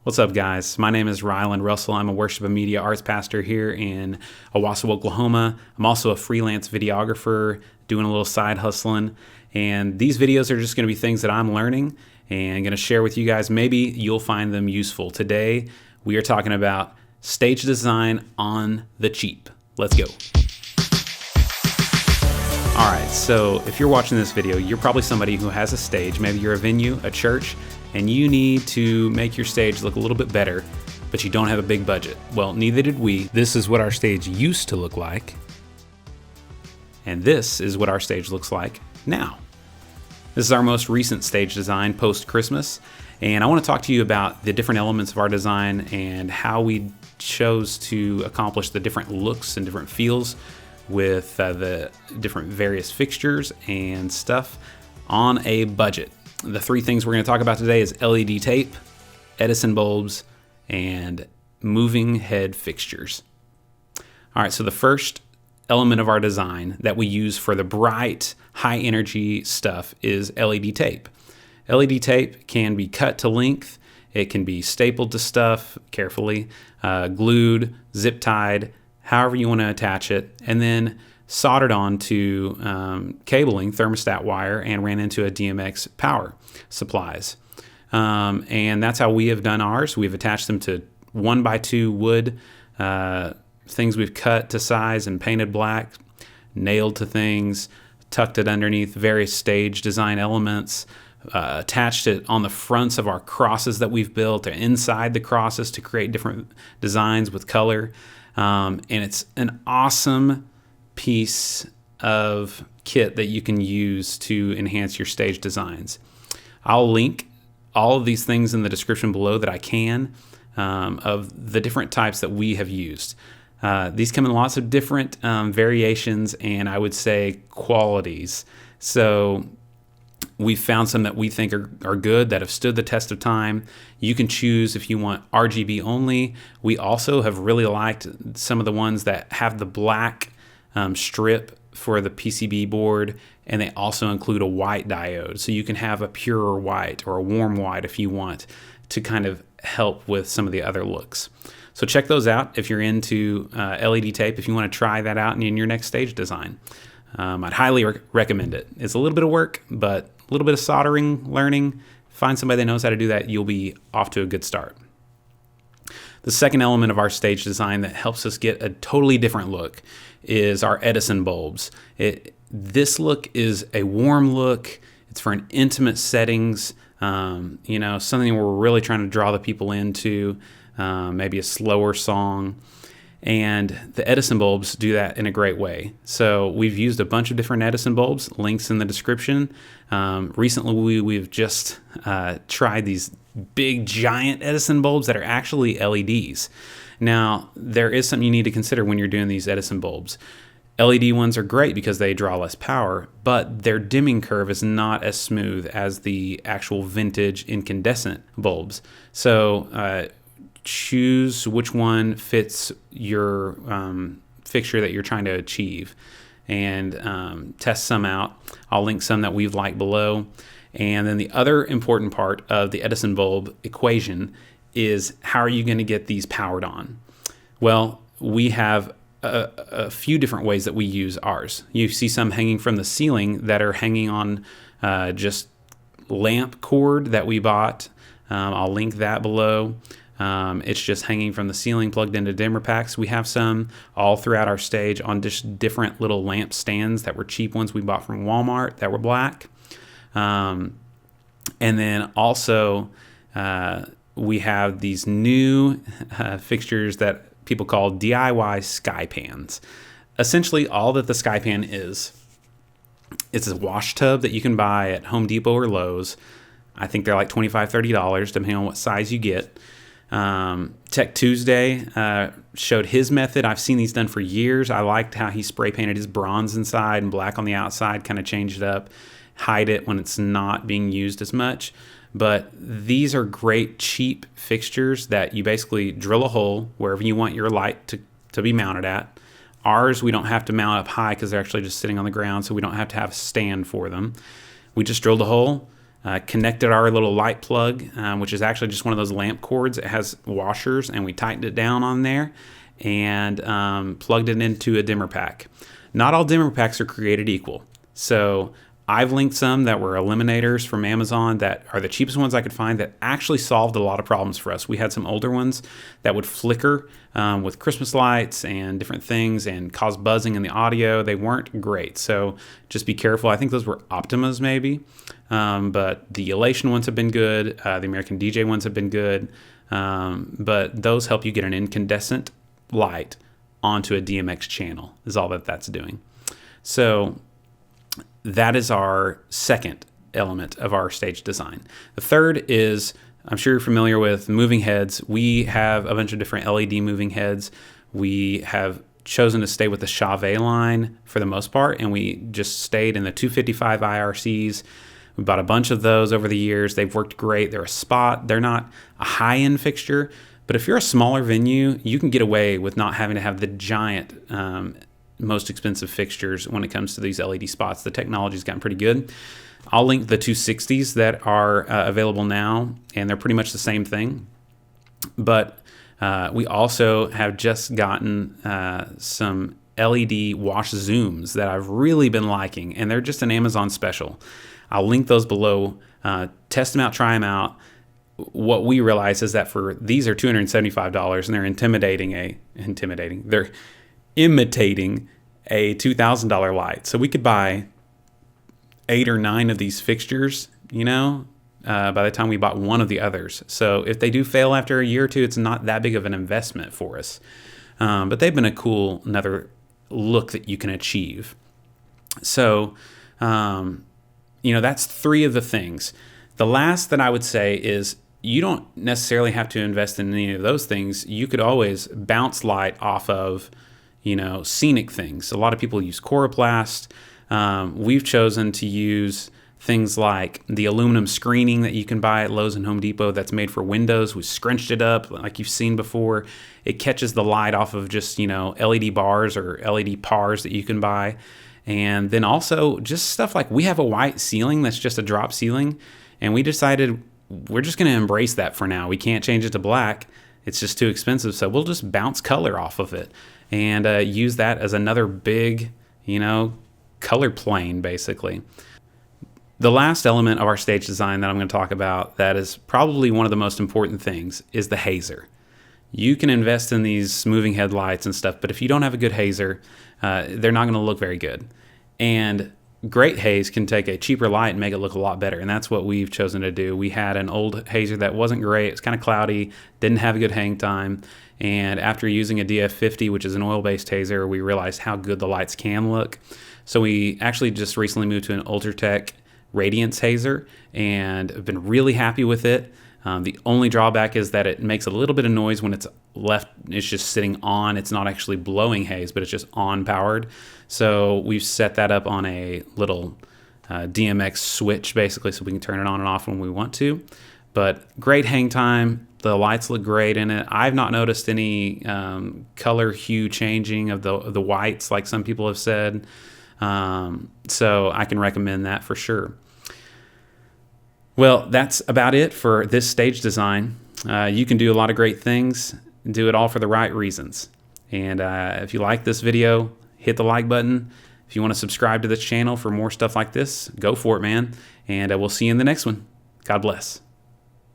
What's up, guys? My name is Ryland Russell. I'm a worship and media arts pastor here in Owasso, Oklahoma. I'm also a freelance videographer doing a little side hustling. And these videos are just going to be things that I'm learning and going to share with you guys. Maybe you'll find them useful. Today, we are talking about stage design on the cheap. Let's go. All right, so if you're watching this video, you're probably somebody who has a stage. Maybe you're a venue, a church, and you need to make your stage look a little bit better, but you don't have a big budget. Well, neither did we. This is what our stage used to look like, and this is what our stage looks like now. This is our most recent stage design post-Christmas, and I want to talk to you about the different elements of our design and how we chose to accomplish the different looks and different feels with the different various fixtures and stuff on a budget. The three things we're going to talk about today is LED tape, Edison bulbs, and moving head fixtures. All right, so the first element of our design that we use for the bright, high energy stuff is LED tape. LED tape can be cut to length. It can be stapled to stuff carefully, glued, zip tied, however you want to attach it, and then soldered onto cabling, thermostat wire, and ran into a DMX power supplies. And that's how we have done ours. We've attached them to 1x2 wood things we've cut to size and painted black, nailed to things, tucked it underneath various stage design elements, attached it on the fronts of our crosses that we've built, or inside the crosses to create different designs with color. And it's an awesome piece of kit that you can use to enhance your stage designs. I'll link all of these things in the description below that I can of the different types that we have used. These come in lots of different variations and I would say qualities. So we've found some that we think are good, that have stood the test of time. You can choose if you want RGB only. We also have really liked some of the ones that have the black strip for the PCB board, and they also include a white diode. So you can have a purer white or a warm white if you want to kind of help with some of the other looks. So check those out if you're into LED tape, if you want to try that out in your next stage design. I'd highly recommend it. It's a little bit of work, but a little bit of soldering, learning. Find somebody that knows how to do that. You'll be off to a good start. The second element of our stage design that helps us get a totally different look is our Edison bulbs. This look is a warm look. It's for an intimate settings, something we're really trying to draw the people into, maybe a slower song. And the Edison bulbs do that in a great way. So we've used a bunch of different Edison bulbs, links in the description. Recently, we've just tried these big, giant Edison bulbs that are actually LEDs. Now, there is something you need to consider when you're doing these Edison bulbs. LED ones are great because they draw less power, but their dimming curve is not as smooth as the actual vintage incandescent bulbs. So choose which one fits your fixture that you're trying to achieve and test some out. I'll link some that we've liked below. And then the other important part of the Edison bulb equation is how are you going to get these powered on? Well, we have a few different ways that we use ours. You see some hanging from the ceiling that are hanging on just lamp cord that we bought. I'll link that below. It's just hanging from the ceiling plugged into dimmer packs. We have some all throughout our stage on just different little lamp stands that were cheap ones we bought from Walmart that were black. And then also we have these new fixtures that people call DIY sky pans. Essentially all that the sky pan is, it's a wash tub that you can buy at Home Depot or Lowe's. I think they're like $25, $30 depending on what size you get. Tech Tuesday showed his method. I've seen these done for years. I liked how he spray painted his bronze inside and black on the outside, kind of changed it up, hide it when it's not being used as much. But these are great cheap fixtures that you basically drill a hole wherever you want your light to be mounted at. Ours, we don't have to mount up high because they're actually just sitting on the ground, so we don't have to have a stand for them. We just drilled a hole, connected our little light plug, which is actually just one of those lamp cords. It has washers, and we tightened it down on there and plugged it into a dimmer pack. Not all dimmer packs are created equal. So I've linked some that were eliminators from Amazon that are the cheapest ones I could find that actually solved a lot of problems for us. We had some older ones that would flicker with Christmas lights and different things and cause buzzing in the audio. They weren't great, so just be careful. I think those were Optimas maybe, but the Elation ones have been good. The American DJ ones have been good, but those help you get an incandescent light onto a DMX channel is all that that's doing. So that is our second element of our stage design. The third is, I'm sure you're familiar with moving heads. We have a bunch of different LED moving heads. We have chosen to stay with the Chauvet line for the most part, and we just stayed in the 255 IRCs. We bought a bunch of those over the years. They've worked great. They're a spot. They're not a high-end fixture, but if you're a smaller venue, you can get away with not having to have the giant most expensive fixtures when it comes to these LED spots. The technology's gotten pretty good. I'll link the 260s that are available now, and they're pretty much the same thing. But we also have just gotten some LED wash zooms that I've really been liking, and they're just an Amazon special. I'll link those below. Test them out, try them out. What we realize is that these are $275, and they're they're imitating a $2,000 light. So we could buy 8 or 9 of these fixtures, by the time we bought one of the others. So if they do fail after a year or two, it's not that big of an investment for us. But they've been another look that you can achieve. So, that's 3 of the things. The last that I would say is you don't necessarily have to invest in any of those things. You could always bounce light off of, scenic things. A lot of people use Coroplast. We've chosen to use things like the aluminum screening that you can buy at Lowe's and Home Depot that's made for windows. We scrunched it up like you've seen before. It catches the light off of just, LED bars or LED pars that you can buy. And then also just stuff like we have a white ceiling that's just a drop ceiling, and we decided we're just going to embrace that for now. We can't change it to black. It's just too expensive, so we'll just bounce color off of it and use that as another big, color plane, basically. The last element of our stage design that I'm going to talk about that is probably one of the most important things is the hazer. You can invest in these moving headlights and stuff, but if you don't have a good hazer, they're not going to look very good. And great haze can take a cheaper light and make it look a lot better, and that's what we've chosen to do. We had an old hazer that wasn't great. It's kind of cloudy, didn't have a good hang time, and after using a DF50, which is an oil-based hazer, we realized how good the lights can look. So we actually just recently moved to an Ultratec Radiance Hazer, and have been really happy with it. The only drawback is that it makes a little bit of noise when it's just sitting on. It's not actually blowing haze, but it's just on powered. So we've set that up on a little DMX switch, basically, so we can turn it on and off when we want to. But great hang time. The lights look great in it. I've not noticed any color hue changing of the whites like some people have said. So I can recommend that for sure. Well, that's about it for this stage design. You can do a lot of great things, do it all for the right reasons. And if you like this video, hit the like button. If you want to subscribe to this channel for more stuff like this, go for it, man. And we'll see you in the next one. God bless.